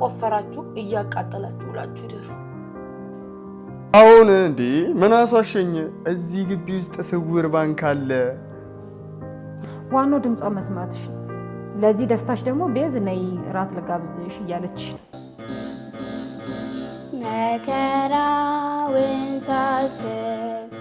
እየቆፈራችሁ እያቃጠላችሁ ውላችሁ ደሩ። አሁን እንዴ ምን አሷሸኝ? እዚህ ግቢ ውስጥ ስውር ባንክ አለ። ዋናው ድምጿ መስማትሽ። ለዚህ ደስታሽ ደግሞ ቤዝ ነይ ራት ልጋብዝሽ እያለችሽ መከራውን ሳስብ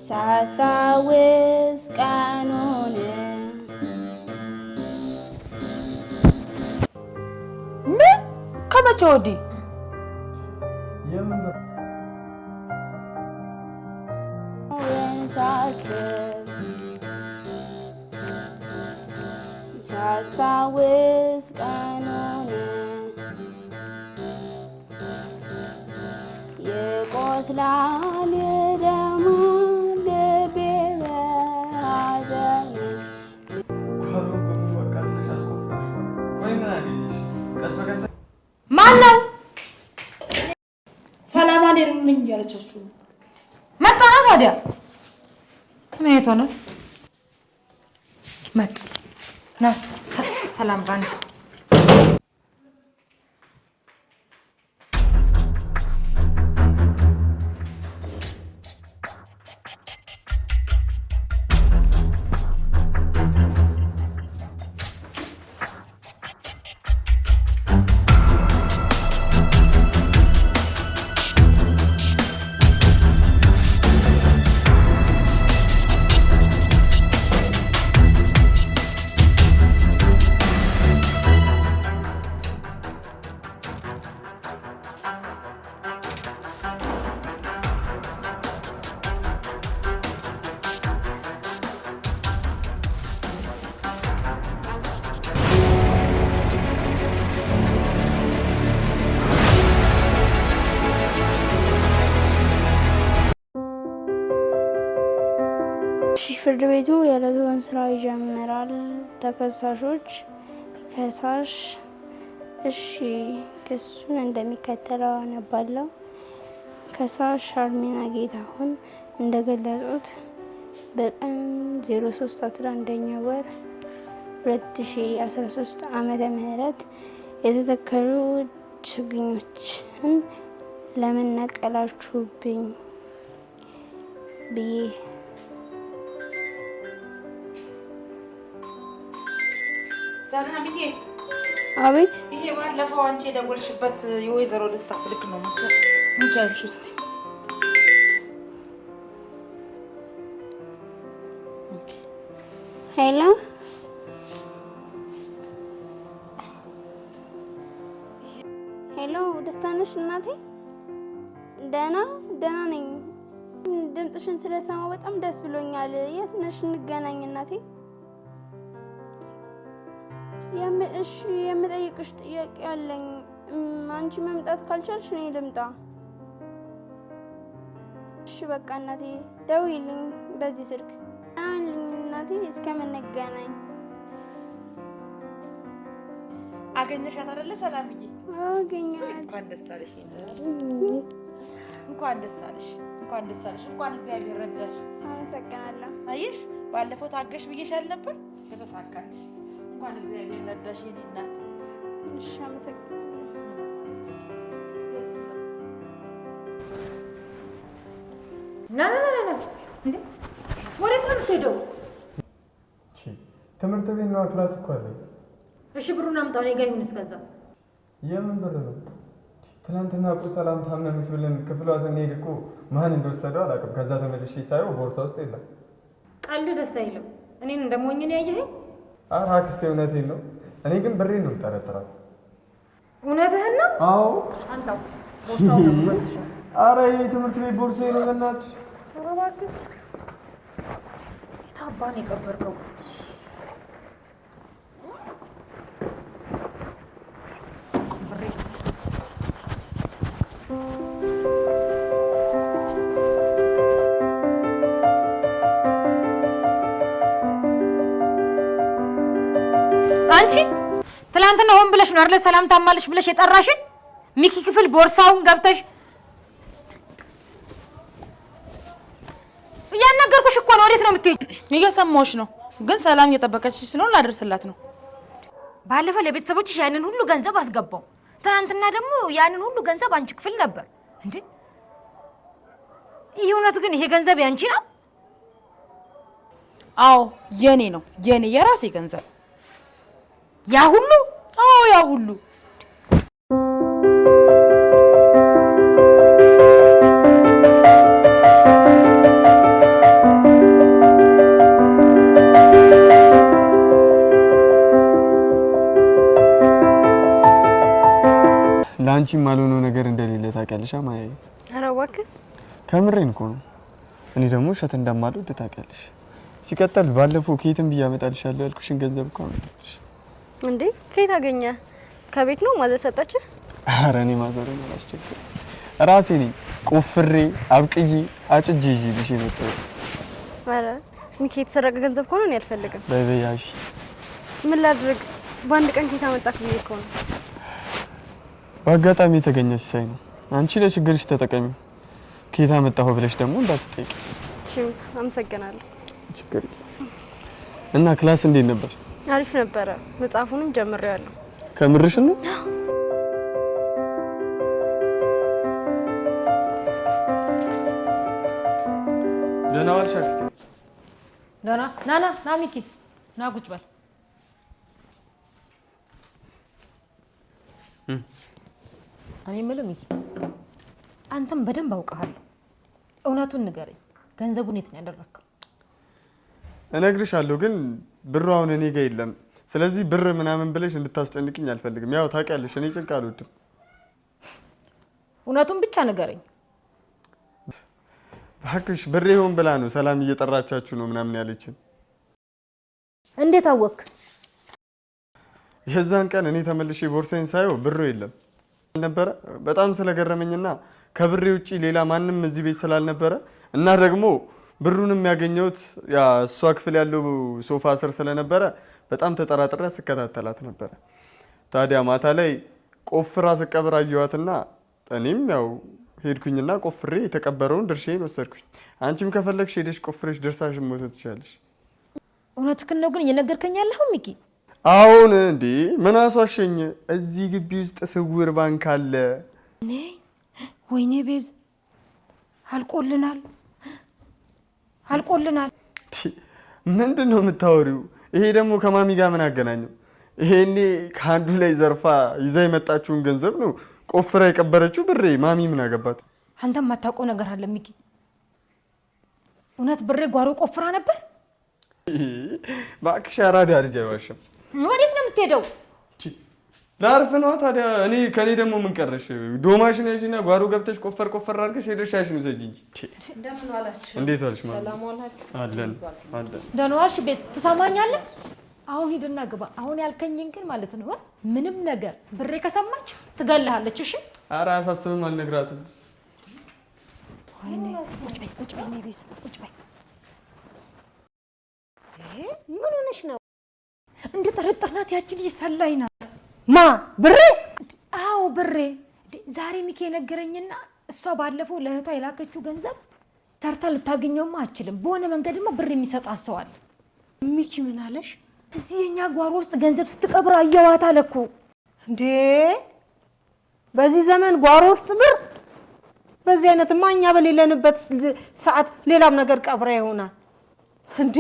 ሳስታውስ ቀኑን ምን ከመቼ ወዲህ ሳስታውስ ቀኑን ይቆስላል ደሞ ልቤ በሐዘን ማነው? ሰላም አለኝ እያለቻችሁ መጣና ታዲያ ምን አይቶነት መጣ ና ሰላም ባንቺ ፍርድ ቤቱ የዕለቱን ስራ ይጀምራል። ተከሳሾች ከሳሽ እሺ ክሱን እንደሚከተለው አነባለሁ። ከሳሽ አርሜና ጌታሁን እንደገለጹት በቀን 03/11ኛ ወር 2013 ዓመተ ምህረት የተተከሉ ችግኞችን ለምን ነቀላችሁብኝ ብዬ ሰላምዬ አቤት። ይሄ ባለፈው አንቺ የደወልሽበት የወይዘሮ ደስታ ስልክ ነው መሰል። ምን ያልሽ እስቲ? ኦኬ ሄሎ ሄሎ፣ ደስታ ነሽ እናቴ? ደህና ነኝ። ድምፅሽን ስለሰማሁ በጣም ደስ ብሎኛል። የት ነሽ? እንገናኝ እናቴ። እሺ የምጠይቅሽ ጥያቄ አለኝ። አንቺ መምጣት ካልቻልሽ እኔ ልምጣ? እሺ በቃ እናቴ ደውይልኝ በዚህ ስልክ አልኝ እናቴ። እስከምንገናኝ። አገኘሻት አይደለ ሰላምዬ? አገኘኋት። እንኳን ደስ አለሽ። እንኳን ደስ አለሽ። እንኳን ደስ አለሽ። እንኳን እግዚአብሔር ረዳሽ። አመሰግናለሁ። አየሽ ባለፈው ታገሽ ብዬሻል ነበር፣ ተሳካልሽ። እንኳን እግዚአብሔር ረዳሽ የኔ እናት። እሺ አመሰግናለሁ። ና እንዴ ወዴት ነው የምትሄደው? ትምህርት ቤት ነው፣ ክላስ እኮ አለ። እሺ ብሩን አምጣው፣ እኔ ጋር ይሁን እስከዛ። የምን ብር ነው? ትናንትና እኮ ሰላም ታመመች ብለን ክፍሏ ስንሄድ እኮ ማን እንደወሰደው አላውቅም። ከዛ ተመልሼ ሳየው ቦርሳ ውስጥ የለም። ቀልድ ደስ አይልም። እኔን እንደሞኝ ነው ያየኸኝ? ኧረ አክስቴ እውነቴን ነው። እኔ ግን ብሬን ነው የምጠረጥራት። እውነትህን ነው? አዎ። አምጣው ቦርሳው ነው ማለት ነው። ኧረ ይሄ ትምህርት ቤት ቦርሳዬ ነው በእናትሽ። ኧረ እባክህ የታባን የቀበርከው? አንቺ ትላንትና ሆን ብለሽ ነው አይደል ሰላም ታማለሽ ብለሽ የጠራሽኝ? ሚኪ ክፍል ቦርሳውን ገብተሽ እያናገርኩሽ እኮ ነው። ወዴት ነው የምትሄጂው? እየሰማሁሽ ነው፣ ግን ሰላም እየጠበቀችሽ ስለሆነ ላደርስላት ነው። ባለፈ ለቤተሰቦችሽ ያንን ሁሉ ገንዘብ አስገባው። ትናንትና ደግሞ ያንን ሁሉ ገንዘብ አንቺ ክፍል ነበር እንዴ? ይሄ እውነት ግን ይሄ ገንዘብ ያንቺ ነው? አዎ የኔ ነው፣ የኔ የራሴ ገንዘብ። ያ ሁሉ? አዎ ያ ሁሉ። ላንቺ ማልሆነው ነገር እንደሌለ ታውቂያለሽ ማዬ። ኧረ እባክህ ከምሬን እኮ ነው። እኔ ደግሞ እሸት እንደማልወድ ታውቂያለሽ። ሲቀጥል ባለፈው ከየትም ብያመጣልሻለሁ ያልኩሽን ገንዘብ እኮ አመጣልሽ። እንዴ ከየት አገኘ? ከቤት ነው ማዘር ሰጠች? ኧረ እኔ ማዘርን አላስቸግርም። ራሴ ነኝ ቆፍሬ አብቅዬ አጭጄ ይዤልሽ የመጣሁት። ኧረ ሚኪ የተሰረቀ ገንዘብ ከሆነ እኔ አልፈልግም። በበያሽ ምን ላድርግ? በአንድ ቀን ከየት አመጣክ ብዬ እኮ ነው። በአጋጣሚ የተገኘ ሲሳይ ነው። አንቺ ለችግርሽ ተጠቀሚ። ከየት አመጣሁ ብለሽ ደግሞ እንዳትጠይቂ። እሺ አመሰግናለሁ። ችግር እና ክላስ እንዴት ነበር? አሪፍ ነበረ። መጽሐፉንም ጀምሬያለሁ። ከምርሽ ነው? ደህና ዋልሽ አክስቴ? ደህና ና ና ሚኪ ና ቁጭ በል። እኔ የምልህ ሚኪ አንተም በደንብ አውቀሃለሁ። እውነቱን ንገረኝ፣ ገንዘቡን የት ነው ያደረግከው? እነግርሻለሁ፣ ግን ብሩ አሁን እኔ ጋር የለም። ስለዚህ ብር ምናምን ብለሽ እንድታስጨንቅኝ አልፈልግም። ያው ታውቂያለሽ፣ እኔ ጭንቅ አልወድም። እውነቱን ብቻ ንገረኝ። እባክሽ ብሬ ሆን ብላ ነው ሰላም እየጠራቻችሁ ነው ምናምን ያለችን። እንዴት አወክ? የዛን ቀን እኔ ተመልሼ ቦርሳዬን ሳየው ብሩ የለም ነበረ። በጣም ስለገረመኝና ከብሬ ውጪ ሌላ ማንም እዚህ ቤት ስላልነበረ እና ደግሞ ብሩንም ያገኘሁት ያ እሷ ክፍል ያለው ሶፋ ስር ስለነበረ በጣም ተጠራጥሬ ስከታተላት ነበረ። ታዲያ ማታ ላይ ቆፍራ ስቀብር አየኋትና እኔም ያው ሄድኩኝና ቆፍሬ የተቀበረውን ድርሼን ወሰድኩኝ። አንቺም ከፈለግሽ ሄደሽ ቆፍሬሽ ድርሳሽ ሞት ትችላለሽ። እውነትህን ነው ግን እየነገርከኝ ያለኸው ሚኪ? አሁን እንዴ ምን አሷሸኝ? እዚህ ግቢ ውስጥ ስውር ባንክ አለ። ወይኔ ቤዝ አልቆልናል። ምንድን ነው የምታወሪው? ይሄ ደግሞ ከማሚ ጋር ምን አገናኘው? ይሄኔ ከአንዱ ላይ ዘርፋ ይዛ የመጣችውን ገንዘብ ነው ቆፍራ የቀበረችው። ብሬ ማሚ ምን አገባት? አንተ የማታውቀው ነገር አለ ሚኪ። እውነት ብሬ ጓሮ ቆፍራ ነበር? እባክሽ አራዳ ልጅ አይዋሽም። ወዴት ነው የምትሄደው? ላርፍ ነው ታዲያ። ከኔ ደግሞ ምን ቀረሽ? ዶማሽን ያጂና ጓሮ ገብተሽ ቆፈር አድርገሽ ሄደሻሽን ዘጂ እንጂ። እንደምን ዋላችሁ? እንዴት ዋልሽ? ማለት ሰላም ዋላችሁ? አለን። ደህና ዋልሽ? ቤት ትሰማኛለህ? አሁን ሂድና ግባ። አሁን ያልከኝን ግን ማለት ነው ምንም ነገር ብሬ ከሰማች ትገልሃለች። እሺ? ኧረ አያሳስብም፣ አልነግራትም። ወይኔ ቁጭ በይ ነይ ቤት ቁጭ በይ። ምን ሆነሽ ነው? እንደ ጠረጠርናት ያቺ ልጅ ሰላይ ናት። ማ ብሬ? አዎ ብሬ። ዛሬ ሚኪ የነገረኝና እሷ ባለፈው ለእህቷ የላከችው ገንዘብ ሰርታ ልታገኘውማ አትችልም። በሆነ መንገድማ ብር የሚሰጥ አስተዋል። ሚኪ ምን አለሽ? እዚህ የኛ ጓሮ ውስጥ ገንዘብ ስትቀብር አየዋት አለ እኮ። እንዴ በዚህ ዘመን ጓሮ ውስጥ ብር? በዚህ አይነትማ እኛ በሌለንበት ሰዓት ሌላም ነገር ቀብራ ይሆናል። እንዴ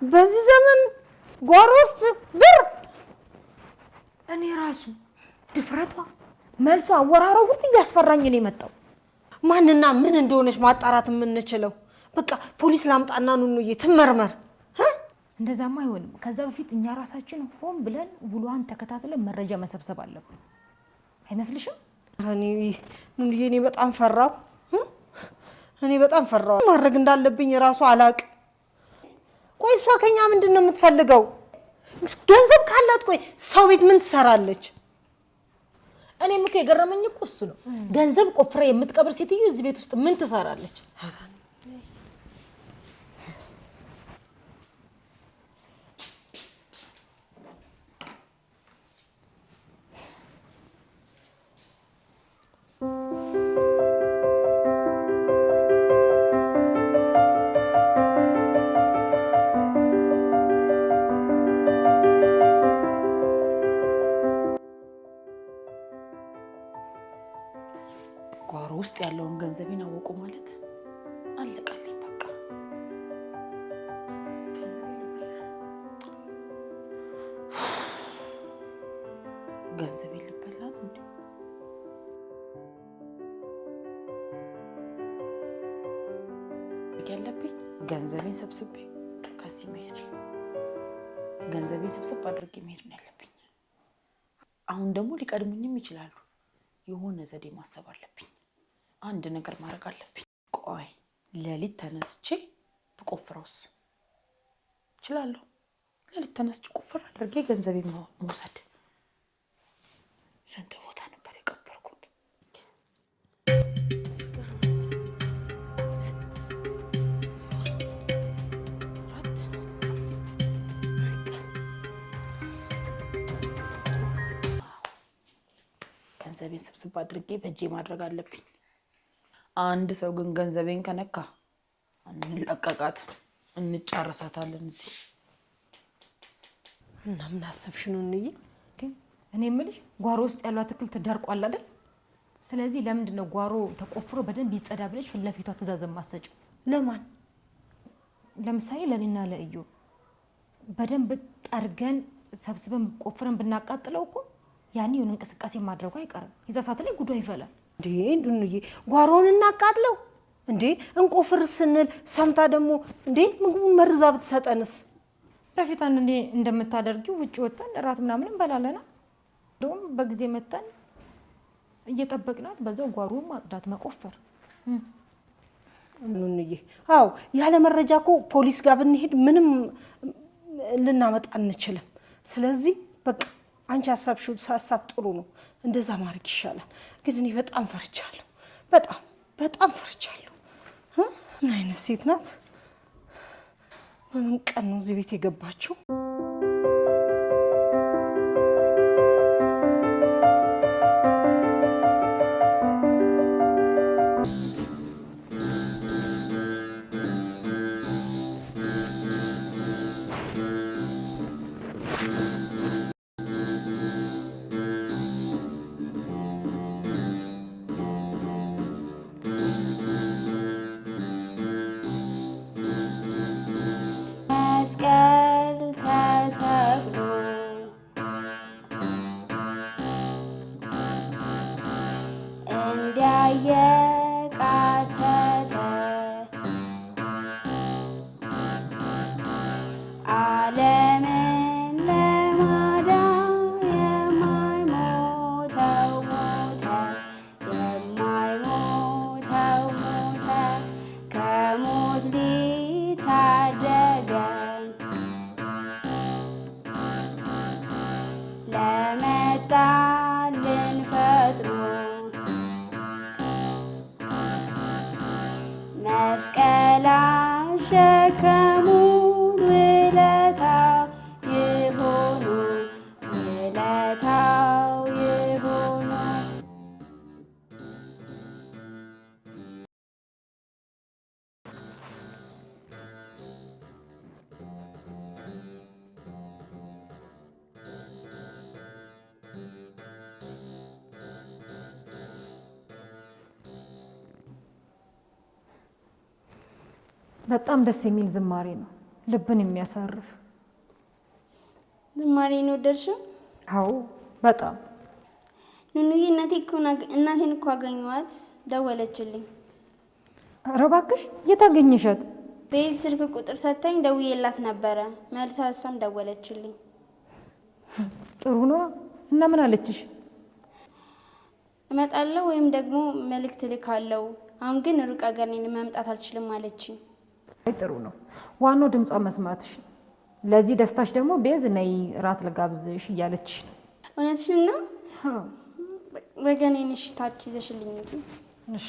በዚህ ዘመን ጓሮ ውስጥ ብር? እኔ ራሱ ድፍረቷ፣ መልሷ፣ አወራሯ ሁሉ እያስፈራኝ ነው የመጣው። ማንና ምን እንደሆነች ማጣራት የምንችለው? በቃ ፖሊስ ላምጣና ኑኑዬ ትመርመር። እንደዛማ አይሆንም። ከዛ በፊት እኛ ራሳችን ሆን ብለን ውሏን ተከታትለን መረጃ መሰብሰብ አለብን። አይመስልሽም? ኑኑዬ እኔ በጣም ፈራው። እኔ በጣም ፈራው። ማድረግ እንዳለብኝ ራሱ አላቅ። ቆይ እሷ ከኛ ምንድን ነው የምትፈልገው? ገንዘብ ካላት ቆይ ሰው ቤት ምን ትሰራለች? እኔም እኮ የገረመኝ እኮ እሱ ነው። ገንዘብ ቆፍራ የምትቀብር ሴትዮ እዚህ ቤት ውስጥ ምን ትሰራለች? ውስጥ ያለውን ገንዘቤን አወቁ ማለት አለቀልኝ በቃ። ገንዘቤ ልበላ ነው እንዴ? ያለብኝ ገንዘቤን ሰብስቤ ከዚህ መሄድ ነው። ገንዘቤን ስብስብ አድርጌ መሄድ ነው ያለብኝ። አሁን ደግሞ ሊቀድሙኝም ይችላሉ። የሆነ ዘዴ ማሰብ አለብኝ። አንድ ነገር ማድረግ አለብኝ። ቆይ ሌሊት ተነስቼ ብቆፍረውስ? እችላለሁ። ሌሊት ተነስቼ ቆፍር አድርጌ ገንዘቤን መውሰድ። ስንት ቦታ ነበር የቀበርኩት? ገንዘቤን ስብስብ አድርጌ በእጄ ማድረግ አለብኝ። አንድ ሰው ግን ገንዘቤን ከነካ እንለቀቃት፣ እንጫረሳታለን እዚህ። እና ምን አሰብሽ ነው እንዬ? እኔ የምልሽ ጓሮ ውስጥ ያለው አትክልት ደርቋል አይደል? ስለዚህ ለምንድን ነው ጓሮ ተቆፍሮ በደንብ ይጸዳ ብለሽ ፊት ለፊቷ ትእዛዝ የማትሰጪው? ለማን? ለምሳሌ ለኔና ለእዩ በደንብ ጠርገን ሰብስበን ቆፍረን ብናቃጥለው እኮ ያኔ የሆነ እንቅስቃሴ ማድረጉ አይቀርም። የዛ ሰዓት ላይ ጉዱ ይፈላል። እንዴ እንዱንዬ ጓሮውን እናቃጥለው እንዴ? እንቆፍር ስንል ሰምታ ደግሞ እንዴ ምግቡን መርዛ ብትሰጠንስ? በፊት አንዴ እንደምታደርጊው ውጭ ወጥተን እራት ምናምን እንበላለና እንደውም በጊዜ መተን እየጠበቅናት በዛው ጓሮውን ማጽዳት መቆፈር። እንዱንዬ አዎ ያለ መረጃ እኮ ፖሊስ ጋር ብንሄድ ምንም ልናመጣ አንችልም። ስለዚህ በቃ አንቺ ሀሳብሽው ሀሳብ ጥሩ ነው። እንደዛ ማድረግ ይሻላል። ግን እኔ በጣም ፈርቻለሁ። በጣም ፈርቻለሁ። ምን አይነት ሴት ናት? በምን ቀን ነው እዚህ ቤት የገባችው? በጣም ደስ የሚል ዝማሬ ነው፣ ልብን የሚያሳርፍ ዝማሬ ነው። ደርሽው? አዎ በጣም ኑኑዬ፣ እናቴን እኮ አገኘኋት፣ ደወለችልኝ። ኧረ እባክሽ የት አገኘሻት? ቤት ስልክ ቁጥር ሰጥታኝ ደውዬላት ነበረ። መልሳ እሷም ደወለችልኝ። ጥሩ ነው። እና ምን አለችሽ? እመጣለሁ ወይም ደግሞ መልእክት ልካለሁ፣ አሁን ግን ሩቅ አገር ነኝ መምጣት አልችልም አለችኝ። ጥሩ ነው። ዋናው ድምጿ መስማትሽ ነው። ለዚህ ደስታሽ ደግሞ ቤዝ ነይ ራት ልጋብዝሽ እያለችሽ ነው። እውነትሽን ነው? ወገኔን እሺ፣ ታች ይዘሽልኝ እንጂ እሺ።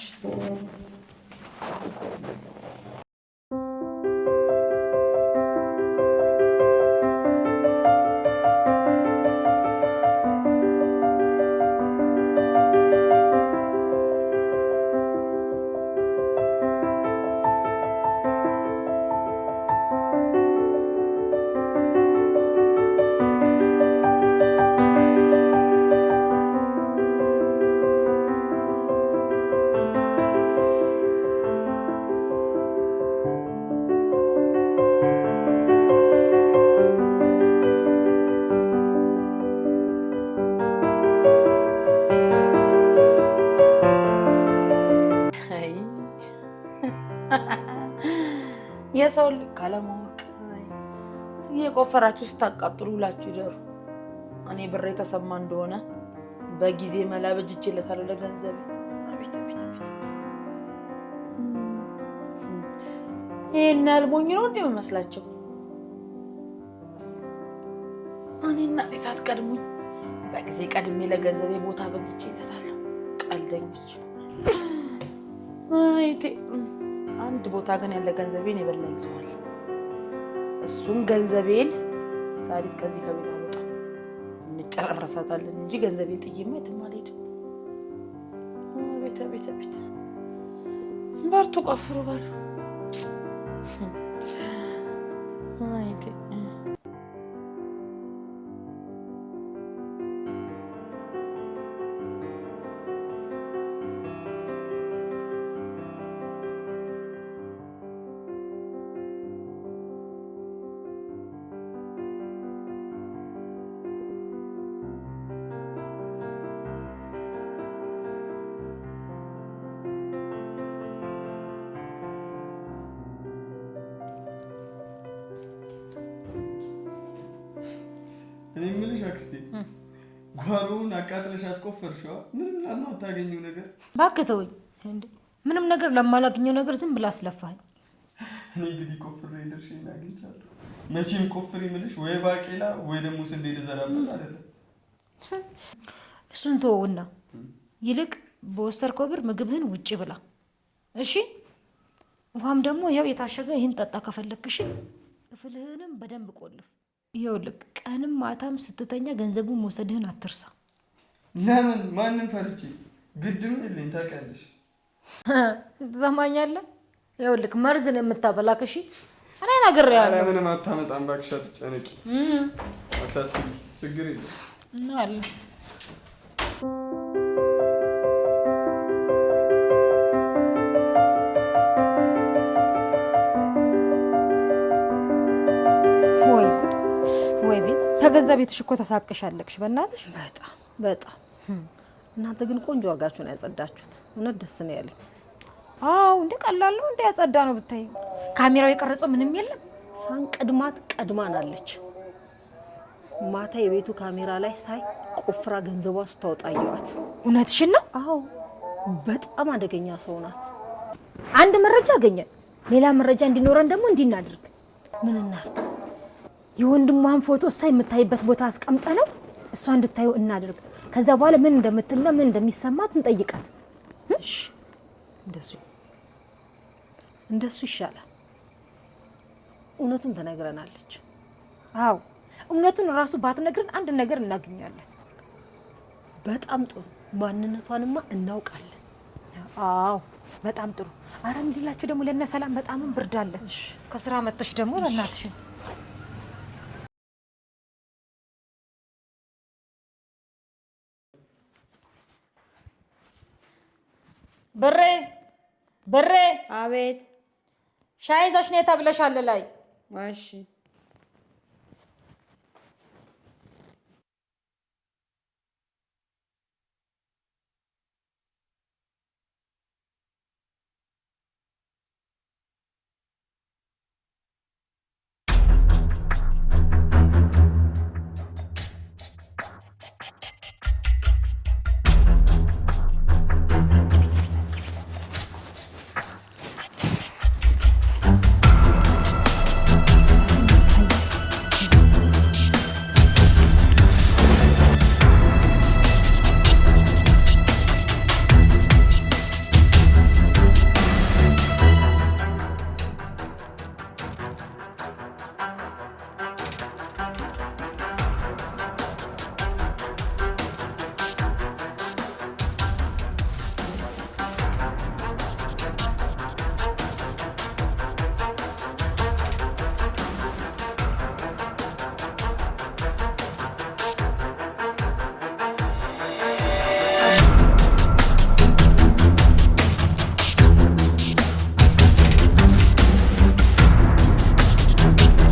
የሰው ካለማወቅ እየቆፈራችሁ ስታቃጥሉ ውላችሁ ይደሩ። እኔ ብር የተሰማ እንደሆነ በጊዜ መላ በጅቼለታለሁ ለገንዘብ። አቤት አቤት አቤት! ይሄን ያህል ሞኝ ነው እንዴ የምመስላቸው? እኔና ጤታት ቀድሙኝ በጊዜ ቀድሜ ለገንዘቤ ቦታ በጅቼለታለሁ። ቀልደኞች! አይቴ አንድ ቦታ ግን ያለ ገንዘቤን የበላኝ ሰው አለ። እሱም ገንዘቤን ሳሪስ ከዚህ ከቤት አልወጣም፣ እንጨራረሳታለን እንጂ ገንዘቤን ጥዬማ የትም አልሄድም። ቤተ ቤተ ቤት በርቱ፣ ቆፍሩ በሉ። አይቴ እኔ የምልሽ አክስቴ ጓሮውን አቃጥለሽ አስቆፈርሽዋ? ምንም ለማታገኘው ነገር እባክህ ተወኝ። እንዴ ምንም ነገር ለማላገኘው ነገር ዝም ብላ አስለፋኝ። እኔ እንግዲህ ቆፍሬ ድርሼን አግኝቻለሁ። መቼም ቆፍሬ የምልሽ ወይ ባቄላ ወይ ደግሞ ስንዴ ልዘራበት አይደለም። እሱን ተወውና ይልቅ በወሰድከው ብር ምግብህን ውጪ ብላ እሺ። ውሃም ደግሞ ይኸው የታሸገ ይህን ጠጣ ከፈለግሽ። ክፍልህንም በደንብ ቆልፍ። ይኸውልህ ቀንም ማታም ስትተኛ ገንዘቡን መውሰድህን አትርሳ። ለምን? ማንም ፈርቼ ግድም የለኝ ታውቂያለሽ። ትሰማኛለህ? ይኸውልህ መርዝ ነው የምታበላክ። እሺ እኔ ነግሬሃለሁ። ኧረ ምንም አታመጣም እባክሽ፣ አትጨነቂ፣ አታስቢ፣ ችግር የለም እና አለ ከገዛ ቤትሽ እኮ ተሳቅሻለሽ። በእናትሽ በጣም በጣም። እናንተ ግን ቆንጆ አድርጋችሁ ነው ያጸዳችሁት። እውነት ደስ ነው ያለኝ። አዎ እንደ ቀላል ነው እንደ ያጸዳ ነው ብታይ። ካሜራው የቀረጸው ምንም የለም። ሳንቀድማት ቀድማናለች። ማታ የቤቱ ካሜራ ላይ ሳይ ቆፍራ ገንዘቧን ስታወጣ አየኋት። እውነትሽን ነው? አዎ በጣም አደገኛ ሰው ናት። አንድ መረጃ አገኘን። ሌላ መረጃ እንዲኖረን ደግሞ እንዲናደርግ ምን እናድርግ? የወንድሟን ፎቶ እሷ የምታይበት ቦታ አስቀምጠ ነው እሷ እንድታየው እናድርግ። ከዛ በኋላ ምን እንደምትልና ምን እንደሚሰማት እንጠይቃት። እሺ እንደሱ ይሻላል። እውነቱን ተነግረናለች። አዎ እውነቱን ራሱ ባትነግረን አንድ ነገር እናገኛለን። በጣም ጥሩ። ማንነቷንማ እናውቃለን። አዎ በጣም ጥሩ። አረ እንዲላችሁ ደግሞ ለነ ሰላም በጣም ብርድ አለ። ከስራ መጥተሽ ደግሞ በእናትሽ በሬ በሬ። አቤት። ሻይ ይዘሽ ነይ ተብለሻል ላይ። እሺ